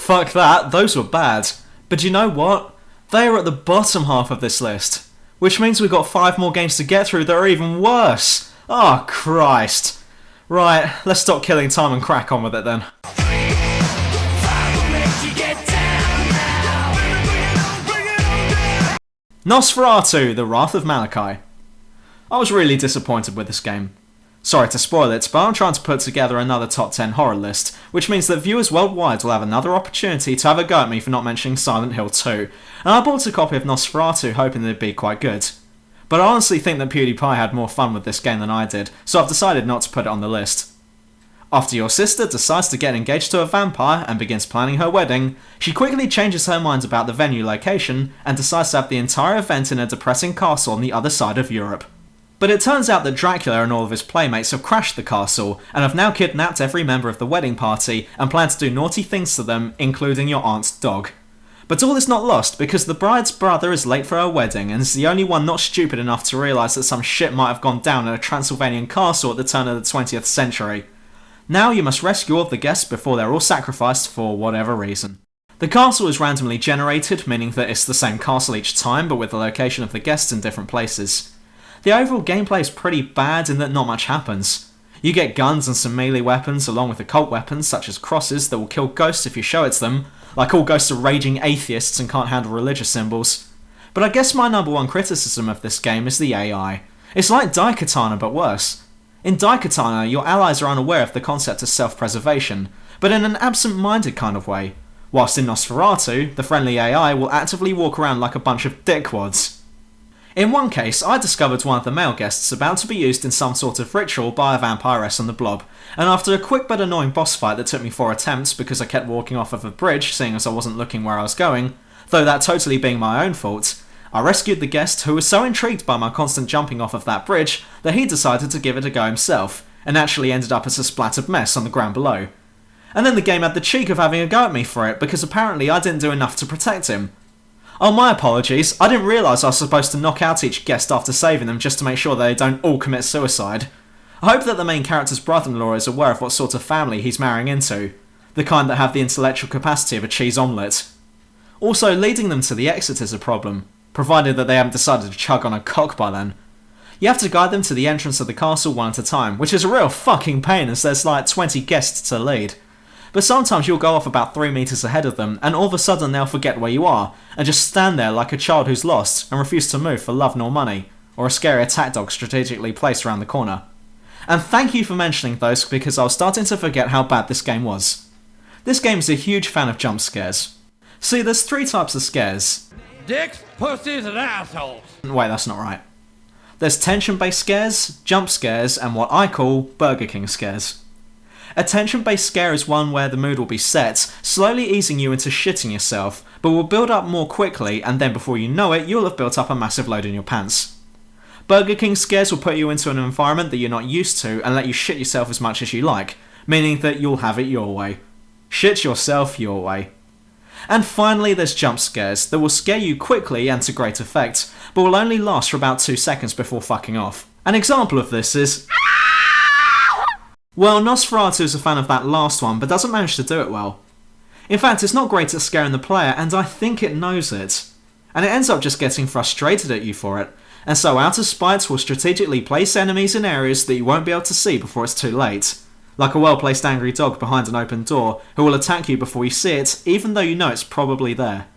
Fuck that, those were bad. But you know what? They are at the bottom half of this list. Which means we've got 5 more games to get through that are even worse. Oh, Christ. Right, let's stop killing time and crack on with it then. Nosferatu, The Wrath of Malachi. I was really disappointed with this game. Sorry to spoil it, but I'm trying to put together another top 10 horror list, which means that viewers worldwide will have another opportunity to have a go at me for not mentioning Silent Hill 2, and I bought a copy of Nosferatu hoping that it'd be quite good. But I honestly think that PewDiePie had more fun with this game than I did, so I've decided not to put it on the list. After your sister decides to get engaged to a vampire and begins planning her wedding, she quickly changes her mind about the venue location and decides to have the entire event in a depressing castle on the other side of Europe. But it turns out that Dracula and all of his playmates have crashed the castle and have now kidnapped every member of the wedding party and plan to do naughty things to them, including your aunt's dog. But all is not lost because the bride's brother is late for her wedding and is the only one not stupid enough to realise that some shit might have gone down in a Transylvanian castle at the turn of the 20th century. Now you must rescue all of the guests before they're all sacrificed for whatever reason. The castle is randomly generated, meaning that it's the same castle each time but with the location of the guests in different places. The overall gameplay is pretty bad in that not much happens. You get guns and some melee weapons along with occult weapons such as crosses that will kill ghosts if you show it to them, like all ghosts are raging atheists and can't handle religious symbols. But I guess my number one criticism of this game is the AI. It's like Daikatana but worse. In Daikatana, your allies are unaware of the concept of self-preservation, but in an absent-minded kind of way, whilst in Nosferatu, the friendly AI will actively walk around like a bunch of dickwads. In one case, I discovered one of the male guests about to be used in some sort of ritual by a vampiress on the blob, and after a quick but annoying boss fight that took me 4 attempts because I kept walking off of a bridge seeing as I wasn't looking where I was going, though that totally being my own fault, I rescued the guest who was so intrigued by my constant jumping off of that bridge that he decided to give it a go himself, and actually ended up as a splattered mess on the ground below. And then the game had the cheek of having a go at me for it because apparently I didn't do enough to protect him. Oh, my apologies, I didn't realise I was supposed to knock out each guest after saving them just to make sure they don't all commit suicide. I hope that the main character's brother-in-law is aware of what sort of family he's marrying into, the kind that have the intellectual capacity of a cheese omelette. Also, leading them to the exit is a problem, provided that they haven't decided to chug on a cock by then. You have to guide them to the entrance of the castle one at a time, which is a real fucking pain as there's like 20 guests to lead. But sometimes you'll go off about 3 meters ahead of them and all of a sudden they'll forget where you are and just stand there like a child who's lost and refuse to move for love nor money, or a scary attack dog strategically placed around the corner. And thank you for mentioning those because I was starting to forget how bad this game was. This game is a huge fan of jump scares. See, there's 3 types of scares. Dicks, pussies, and assholes. Wait, that's not right. There's tension-based scares, jump scares, and what I call Burger King scares. A tension-based scare is one where the mood will be set, slowly easing you into shitting yourself, but will build up more quickly and then before you know it, you'll have built up a massive load in your pants. Burger King scares will put you into an environment that you're not used to and let you shit yourself as much as you like, meaning that you'll have it your way. Shit yourself your way. And finally there's jump scares that will scare you quickly and to great effect, but will only last for about 2 seconds before fucking off. An example of this is... Well, Nosferatu is a fan of that last one, but doesn't manage to do it well. In fact, it's not great at scaring the player, and I think it knows it. And it ends up just getting frustrated at you for it, and so out of spite will strategically place enemies in areas that you won't be able to see before it's too late. Like a well-placed angry dog behind an open door, who will attack you before you see it, even though you know it's probably there.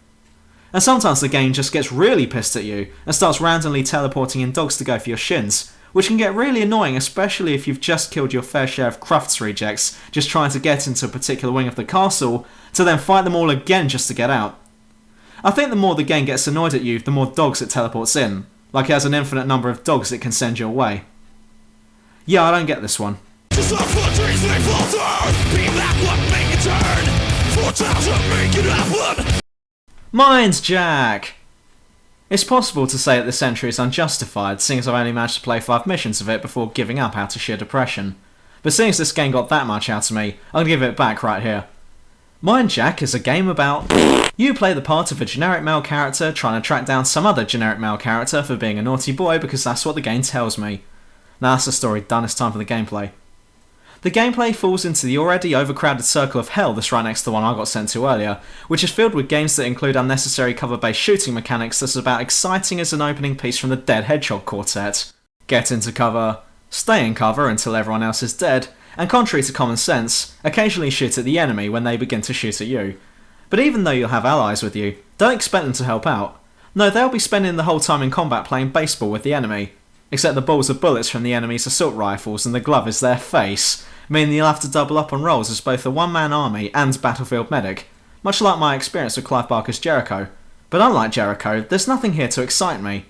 And sometimes the game just gets really pissed at you, and starts randomly teleporting in dogs to go for your shins, which can get really annoying, especially if you've just killed your fair share of Crufts rejects just trying to get into a particular wing of the castle, to then fight them all again just to get out. I think the more the game gets annoyed at you, the more dogs it teleports in, like it has an infinite number of dogs it can send your way. Yeah, I don't get this one. MindJack! It's possible to say that this entry is unjustified, seeing as I've only managed to play 5 missions of it before giving up out of sheer depression. But seeing as this game got that much out of me, I'm gonna give it back right here. MindJack is a game about... You play the part of a generic male character trying to track down some other generic male character for being a naughty boy because that's what the game tells me. Now that's the story done, it's time for the gameplay. The gameplay falls into the already overcrowded circle of hell that's right next to the one I got sent to earlier, which is filled with games that include unnecessary cover-based shooting mechanics that's about exciting as an opening piece from the Dead Hedgehog Quartet. Get into cover, stay in cover until everyone else is dead, and contrary to common sense, occasionally shoot at the enemy when they begin to shoot at you. But even though you'll have allies with you, don't expect them to help out. No, they'll be spending the whole time in combat playing baseball with the enemy. Except the balls are bullets from the enemy's assault rifles and the glove is their face, meaning you'll have to double up on roles as both a one-man army and battlefield medic, much like my experience with Clive Barker's Jericho. But unlike Jericho, there's nothing here to excite me.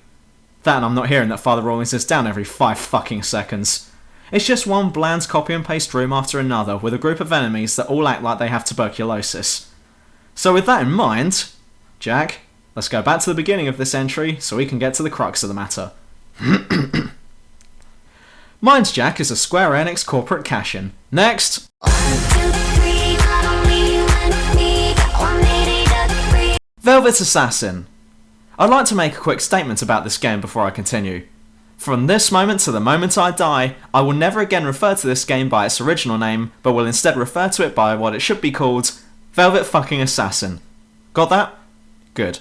That and I'm not hearing that Father Rawlings is down every 5 fucking seconds. It's just one bland copy and paste room after another with a group of enemies that all act like they have tuberculosis. So with that in mind, Jack, let's go back to the beginning of this entry so we can get to the crux of the matter. MindJack is a Square Enix corporate cash-in. Next! Velvet Assassin. I'd like to make a quick statement about this game before I continue. From this moment to the moment I die, I will never again refer to this game by its original name, but will instead refer to it by what it should be called, Velvet fucking Assassin. Got that? Good.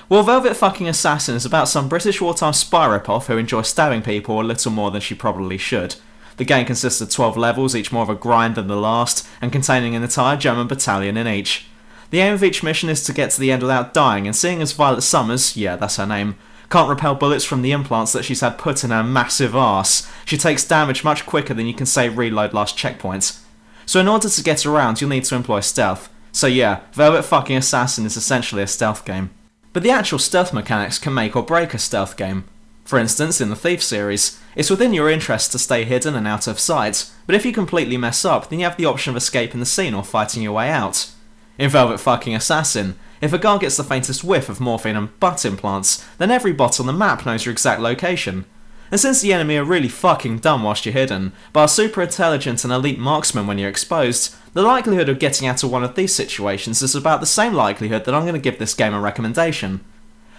Well, Velvet fucking Assassin is about some British wartime spy ripoff who enjoys stabbing people a little more than she probably should. The game consists of 12 levels, each more of a grind than the last, and containing an entire German battalion in each. The aim of each mission is to get to the end without dying, and seeing as Violet Summers, yeah, that's her name, can't repel bullets from the implants that she's had put in her massive arse, she takes damage much quicker than you can say reload last checkpoint. So in order to get around, you'll need to employ stealth. So yeah, Velvet fucking Assassin is essentially a stealth game. But the actual stealth mechanics can make or break a stealth game. For instance, in the Thief series, it's within your interest to stay hidden and out of sight, but if you completely mess up, then you have the option of escaping the scene or fighting your way out. In Velvet fucking Assassin, if a guard gets the faintest whiff of morphine and butt implants, then every bot on the map knows your exact location. And since the enemy are really fucking dumb whilst you're hidden, but are super intelligent and elite marksmen when you're exposed, the likelihood of getting out of one of these situations is about the same likelihood that I'm going to give this game a recommendation.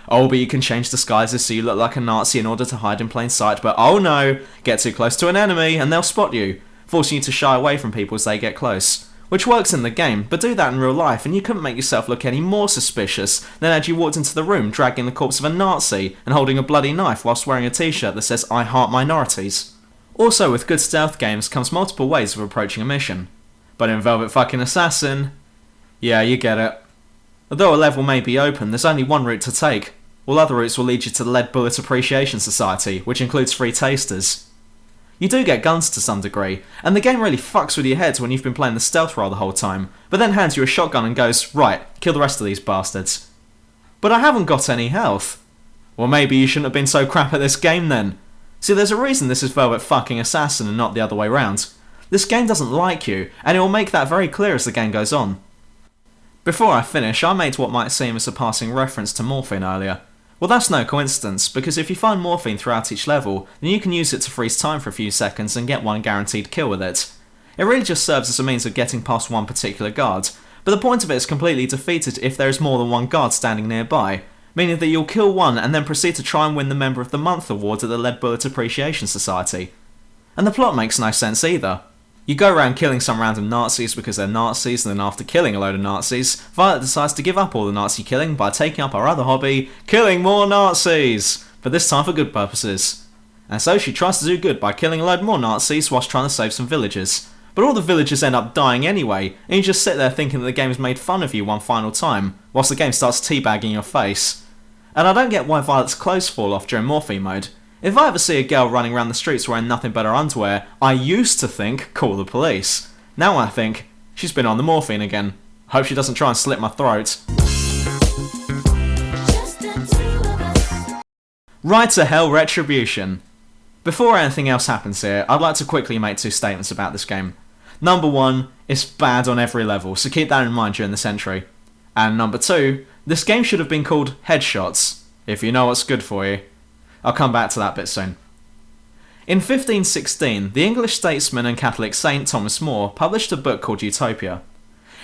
Oh, but you can change disguises so you look like a Nazi in order to hide in plain sight, but oh no, get too close to an enemy and they'll spot you, forcing you to shy away from people as they get close. Which works in the game, but do that in real life and you couldn't make yourself look any more suspicious than had you walked into the room dragging the corpse of a Nazi and holding a bloody knife whilst wearing a t-shirt that says I heart minorities. Also, with good stealth games comes multiple ways of approaching a mission. But in Velvet fucking Assassin, yeah, you get it. Although a level may be open, there's only one route to take. All other routes will lead you to the Lead Bullet Appreciation Society, which includes free tasters. You do get guns to some degree, and the game really fucks with your head when you've been playing the stealth role the whole time, but then hands you a shotgun and goes, right, kill the rest of these bastards. But I haven't got any health. Well, maybe you shouldn't have been so crap at this game then. See, there's a reason this is Velvet fucking Assassin and not the other way round. This game doesn't like you, and it will make that very clear as the game goes on. Before I finish, I made what might seem as a passing reference to morphine earlier. Well, that's no coincidence, because if you find morphine throughout each level, then you can use it to freeze time for a few seconds and get one guaranteed kill with it. It really just serves as a means of getting past one particular guard, but the point of it is completely defeated if there is more than one guard standing nearby, meaning that you'll kill one and then proceed to try and win the Member of the Month award at the Lead Bullet Appreciation Society. And the plot makes no sense either. You go around killing some random Nazis because they're Nazis, and then after killing a load of Nazis, Violet decides to give up all the Nazi killing by taking up her other hobby, killing more Nazis, but this time for good purposes. And so she tries to do good by killing a load more Nazis whilst trying to save some villagers. But all the villagers end up dying anyway, and you just sit there thinking that the game's made fun of you one final time, whilst the game starts teabagging your face. And I don't get why Violet's clothes fall off during morphine mode. If I ever see a girl running around the streets wearing nothing but her underwear, I used to think, call the police. Now I think, she's been on the morphine again. Hope she doesn't try and slit my throat. Right to hell, Retribution. Before anything else happens here, I'd like to quickly make two statements about this game. Number one, it's bad on every level, so keep that in mind during this entry. And number two, this game should have been called Headshots, if you know what's good for you. I'll come back to that bit soon. In 1516, the English statesman and Catholic saint Thomas More published a book called Utopia.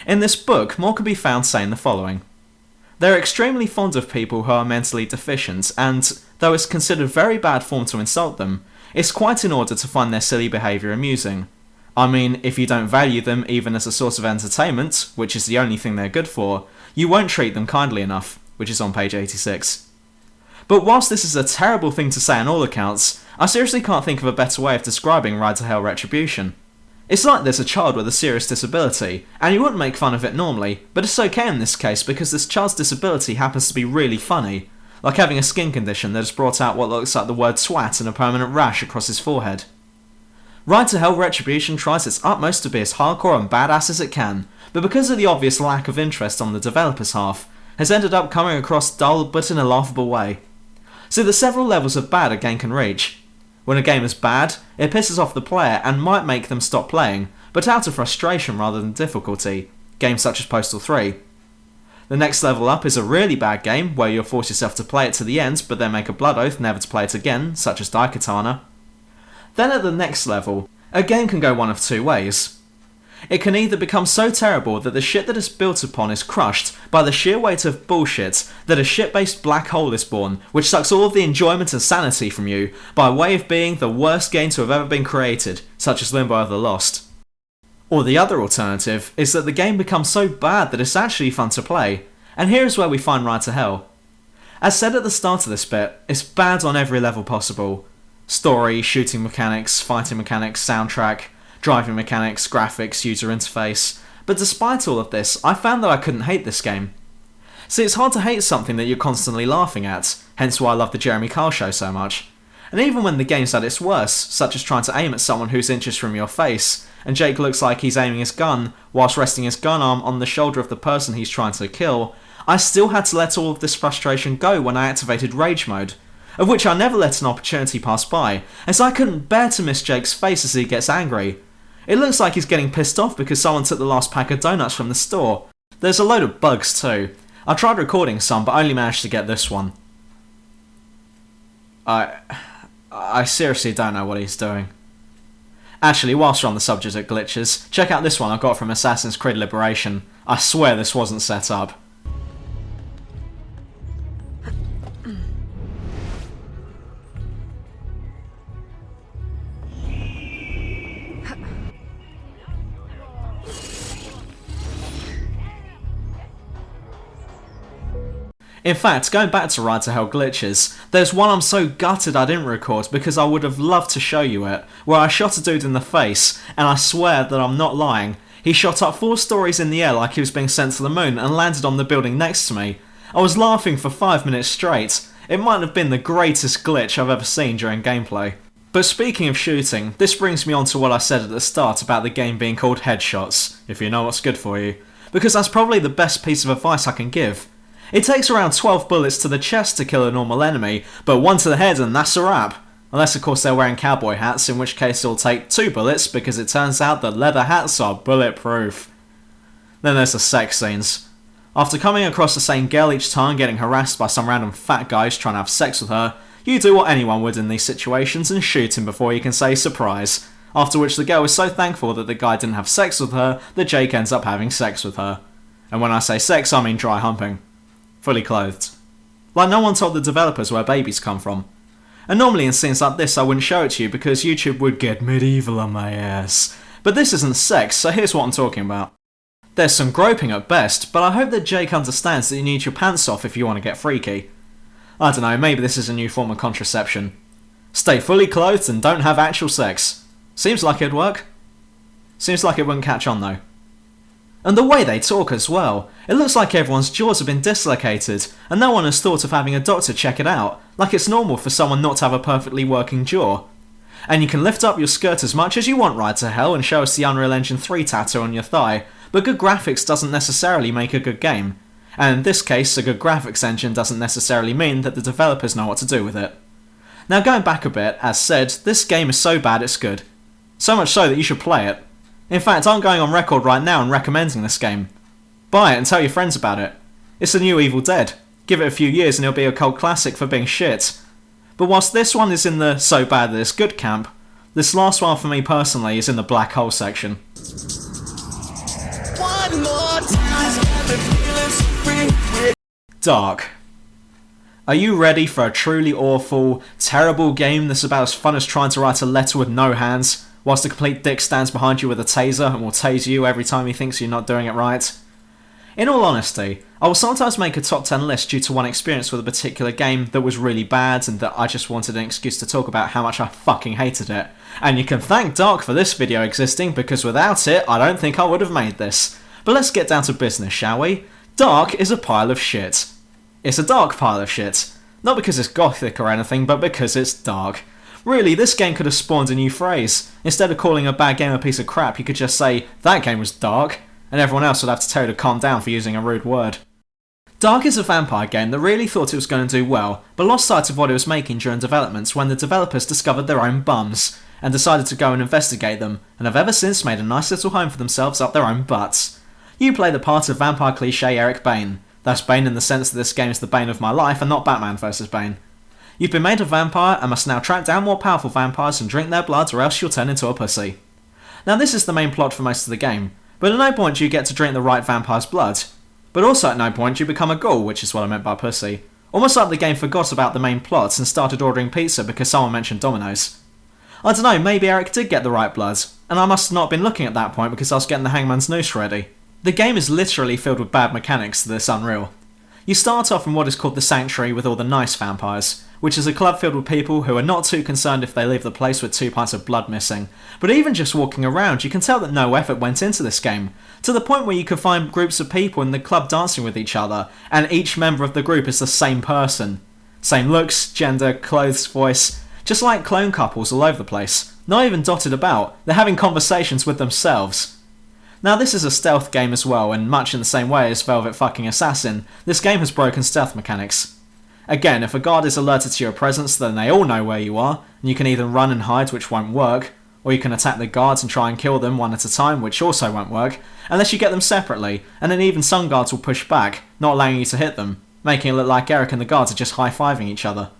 In this book, More can be found saying the following. They're extremely fond of people who are mentally deficient, and, though it's considered very bad form to insult them, it's quite in order to find their silly behaviour amusing. I mean, if you don't value them even as a source of entertainment, which is the only thing they're good for, you won't treat them kindly enough, which is on page 86. But whilst this is a terrible thing to say on all accounts, I seriously can't think of a better way of describing Ride to Hell Retribution. It's like there's a child with a serious disability, and you wouldn't make fun of it normally, but it's okay in this case because this child's disability happens to be really funny, like having a skin condition that has brought out what looks like the word swat and a permanent rash across his forehead. Ride to Hell Retribution tries its utmost to be as hardcore and badass as it can, but because of the obvious lack of interest on the developer's half, has ended up coming across dull but in a laughable way. So there's several levels of bad a game can reach. When a game is bad, it pisses off the player and might make them stop playing, but out of frustration rather than difficulty, games such as Postal 3. The next level up is a really bad game, where you'll force yourself to play it to the end but then make a blood oath never to play it again, such as Daikatana. Then at the next level, a game can go one of two ways. It can either become so terrible that the shit that it's built upon is crushed by the sheer weight of bullshit that a shit-based black hole is born, which sucks all of the enjoyment and sanity from you, by way of being the worst game to have ever been created, such as Limbo of the Lost. Or the other alternative is that the game becomes so bad that it's actually fun to play, and here is where we find Ride to Hell. As said at the start of this bit, it's bad on every level possible. Story, shooting mechanics, fighting mechanics, soundtrack, driving mechanics, graphics, user interface. But despite all of this, I found that I couldn't hate this game. See, it's hard to hate something that you're constantly laughing at, hence why I love the Jeremy Kyle Show so much. And even when the game's at its worst, such as trying to aim at someone who's inches from your face, and Jake looks like he's aiming his gun whilst resting his gun arm on the shoulder of the person he's trying to kill, I still had to let all of this frustration go when I activated Rage Mode, of which I never let an opportunity pass by, as I couldn't bear to miss Jake's face as he gets angry. It looks like he's getting pissed off because someone took the last pack of donuts from the store. There's a load of bugs too. I tried recording some but only managed to get this one. I seriously don't know what he's doing. Actually, whilst we're on the subject of glitches, check out this one I got from Assassin's Creed Liberation. I swear this wasn't set up. In fact, going back to Ride to Hell glitches, there's one I'm so gutted I didn't record because I would have loved to show you it, where I shot a dude in the face, and I swear that I'm not lying, he shot up 4 stories in the air like he was being sent to the moon and landed on the building next to me. I was laughing for 5 minutes straight. It might have been the greatest glitch I've ever seen during gameplay. But speaking of shooting, this brings me on to what I said at the start about the game being called Headshots, if you know what's good for you, because that's probably the best piece of advice I can give. It takes around 12 bullets to the chest to kill a normal enemy, but 1 to the head and that's a wrap. Unless of course they're wearing cowboy hats, in which case it'll take 2 bullets because it turns out that leather hats are bulletproof. Then there's the sex scenes. After coming across the same girl each time getting harassed by some random fat guys trying to have sex with her, you do what anyone would in these situations and shoot him before you can say surprise. After which the girl is so thankful that the guy didn't have sex with her that Jake ends up having sex with her. And when I say sex, I mean dry humping. Fully clothed. Like no one told the developers where babies come from. And normally in scenes like this I wouldn't show it to you because YouTube would get medieval on my ass. But this isn't sex, so here's what I'm talking about. There's some groping at best, but I hope that Jake understands that you need your pants off if you want to get freaky. I don't know, maybe this is a new form of contraception. Stay fully clothed and don't have actual sex. Seems like it'd work. Seems like it wouldn't catch on though. And the way they talk as well. It looks like everyone's jaws have been dislocated, and no one has thought of having a doctor check it out, like it's normal for someone not to have a perfectly working jaw. And you can lift up your skirt as much as you want, Ride to Hell, and show us the Unreal Engine 3 tattoo on your thigh, but good graphics doesn't necessarily make a good game. And in this case, a good graphics engine doesn't necessarily mean that the developers know what to do with it. Now going back a bit, as said, this game is so bad it's good. So much so that you should play it. In fact, I'm going on record right now and recommending this game. Buy it and tell your friends about it. It's the new Evil Dead. Give it a few years and it'll be a cult classic for being shit. But whilst this one is in the so bad that it's good camp, this last one for me personally is in the black hole section. One more time, dark. Are you ready for a truly awful, terrible game that's about as fun as trying to write a letter with no hands? whilst a complete dick stands behind you with a taser and will tase you every time he thinks you're not doing it right. In all honesty, I will sometimes make a top 10 list due to one experience with a particular game that was really bad and that I just wanted an excuse to talk about how much I fucking hated it. And you can thank Dark for this video existing, because without it, I don't think I would have made this. But let's get down to business, shall we? Dark is a pile of shit. It's a dark pile of shit. Not because it's gothic or anything, but because it's dark. Really, this game could have spawned a new phrase. Instead of calling a bad game a piece of crap, you could just say, that game was dark, and everyone else would have to tell you to calm down for using a rude word. Dark is a vampire game that really thought it was going to do well, but lost sight of what it was making during development when the developers discovered their own bums, and decided to go and investigate them, and have ever since made a nice little home for themselves up their own butts. You play the part of vampire cliché Eric Bane. That's Bane in the sense that this game is the bane of my life and not Batman vs Bane. You've been made a vampire and must now track down more powerful vampires and drink their blood, or else you'll turn into a pussy. Now this is the main plot for most of the game, but at no point do you get to drink the right vampire's blood. But also at no point do you become a ghoul, which is what I meant by pussy. Almost like the game forgot about the main plot and started ordering pizza because someone mentioned Domino's. I don't know, maybe Eric did get the right blood, and I must have not been looking at that point because I was getting the hangman's noose ready. The game is literally filled with bad mechanics that is unreal. You start off in what is called the Sanctuary with all the nice vampires, which is a club filled with people who are not too concerned if they leave the place with 2 pints of blood missing. But even just walking around, you can tell that no effort went into this game, to the point where you could find groups of people in the club dancing with each other, and each member of the group is the same person. Same looks, gender, clothes, voice, just like clone couples all over the place. Not even dotted about, they're having conversations with themselves. Now this is a stealth game as well, and much in the same way as Velvet fucking Assassin, this game has broken stealth mechanics. Again, if a guard is alerted to your presence, then they all know where you are, and you can either run and hide, which won't work, or you can attack the guards and try and kill them one at a time, which also won't work, unless you get them separately, and then even some guards will push back, not allowing you to hit them, making it look like Eric and the guards are just high-fiving each other.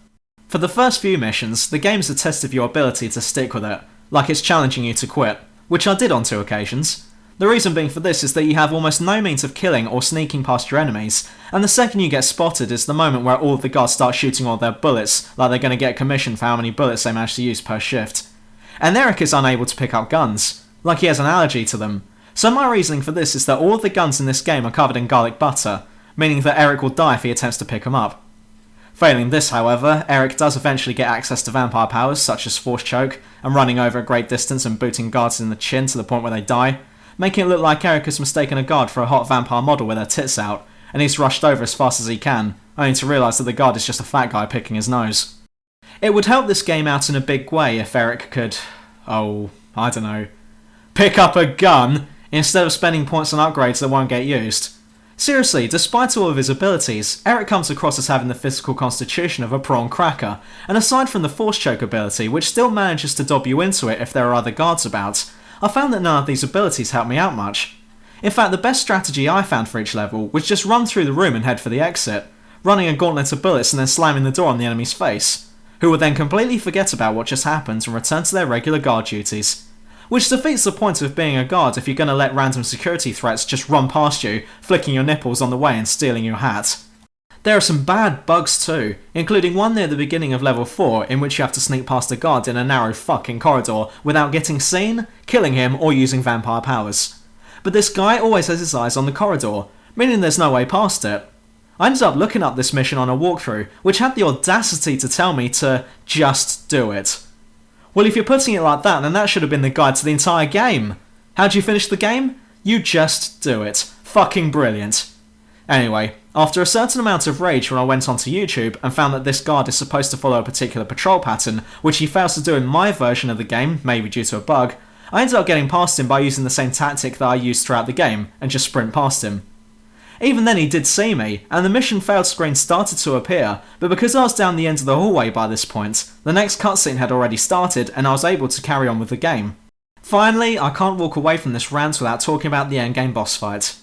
For the first few missions, the game is a test of your ability to stick with it, like it's challenging you to quit, which I did on 2 occasions. The reason being for this is that you have almost no means of killing or sneaking past your enemies, and the second you get spotted is the moment where all of the guards start shooting all their bullets, like they're going to get commission for how many bullets they manage to use per shift. And Eric is unable to pick up guns, like he has an allergy to them. So my reasoning for this is that all of the guns in this game are covered in garlic butter, meaning that Eric will die if he attempts to pick them up. Failing this, however, Eric does eventually get access to vampire powers such as Force Choke, and running over a great distance and booting guards in the chin to the point where they die, making it look like Eric has mistaken a guard for a hot vampire model with her tits out, and he's rushed over as fast as he can, only to realise that the guard is just a fat guy picking his nose. It would help this game out in a big way if Eric could, pick up a gun instead of spending points on upgrades that won't get used. Seriously, despite all of his abilities, Eric comes across as having the physical constitution of a prawn cracker, and aside from the Force Choke ability, which still manages to dob you into it if there are other guards about, I found that none of these abilities helped me out much. In fact, the best strategy I found for each level was just run through the room and head for the exit, running a gauntlet of bullets and then slamming the door on the enemy's face, who would then completely forget about what just happened and return to their regular guard duties. Which defeats the point of being a guard if you're going to let random security threats just run past you, flicking your nipples on the way and stealing your hat. There are some bad bugs too, including one near the beginning of level 4 in which you have to sneak past a guard in a narrow fucking corridor without getting seen, killing him, or using vampire powers. But this guy always has his eyes on the corridor, meaning there's no way past it. I ended up looking up this mission on a walkthrough, which had the audacity to tell me to just do it. Well, if you're putting it like that, then that should have been the guide to the entire game. How do you finish the game? You just do it. Fucking brilliant. Anyway, after a certain amount of rage when I went onto YouTube and found that this guard is supposed to follow a particular patrol pattern, which he fails to do in my version of the game, maybe due to a bug, I ended up getting past him by using the same tactic that I used throughout the game, and just sprint past him. Even then he did see me, and the mission failed screen started to appear, but because I was down the end of the hallway by this point, the next cutscene had already started and I was able to carry on with the game. Finally, I can't walk away from this rant without talking about the endgame boss fight.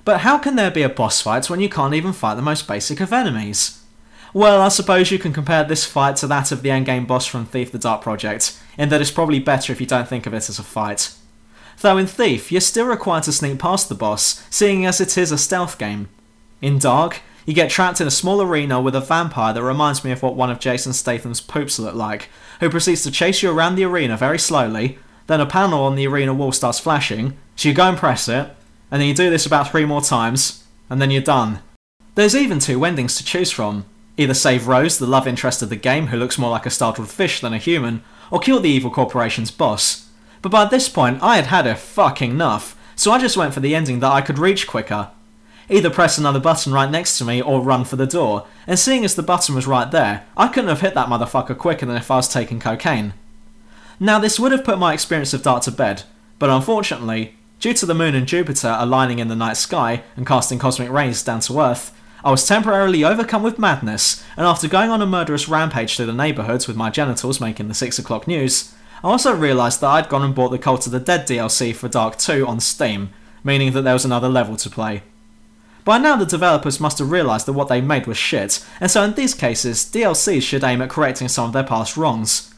But how can there be a boss fight when you can't even fight the most basic of enemies? Well, I suppose you can compare this fight to that of the endgame boss from Thief the Dark Project, in that it's probably better if you don't think of it as a fight. Though in Thief, you're still required to sneak past the boss, seeing as it is a stealth game. In Dark, you get trapped in a small arena with a vampire that reminds me of what one of Jason Statham's poops look like, who proceeds to chase you around the arena very slowly, then a panel on the arena wall starts flashing, so you go and press it, and then you do this about 3 more times, and then you're done. There's even 2 endings to choose from. Either save Rose, the love interest of the game who looks more like a startled fish than a human, or kill the evil corporation's boss. But by this point, I had had a fucking enough, so I just went for the ending that I could reach quicker. Either press another button right next to me or run for the door, and seeing as the button was right there, I couldn't have hit that motherfucker quicker than if I was taking cocaine. Now this would have put my experience of Dark to bed, but unfortunately, due to the moon and Jupiter aligning in the night sky and casting cosmic rays down to Earth, I was temporarily overcome with madness, and after going on a murderous rampage through the neighbourhoods with my genitals making the 6 o'clock news, I also realised that I'd gone and bought the Cult of the Dead DLC for Dark 2 on Steam, meaning that there was another level to play. By now the developers must have realised that what they made was shit, and so in these cases, DLCs should aim at correcting some of their past wrongs.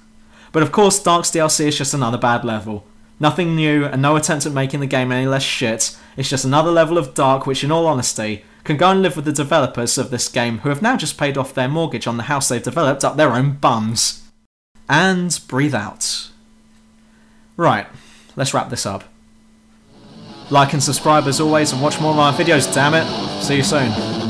But of course Dark's DLC is just another bad level. Nothing new and no attempt at making the game any less shit, it's just another level of Dark which in all honesty, can go and live with the developers of this game who have now just paid off their mortgage on the house they've developed up their own bums. And breathe out. Right, let's wrap this up. Like and subscribe as always and watch more of my videos, damn it. See you soon.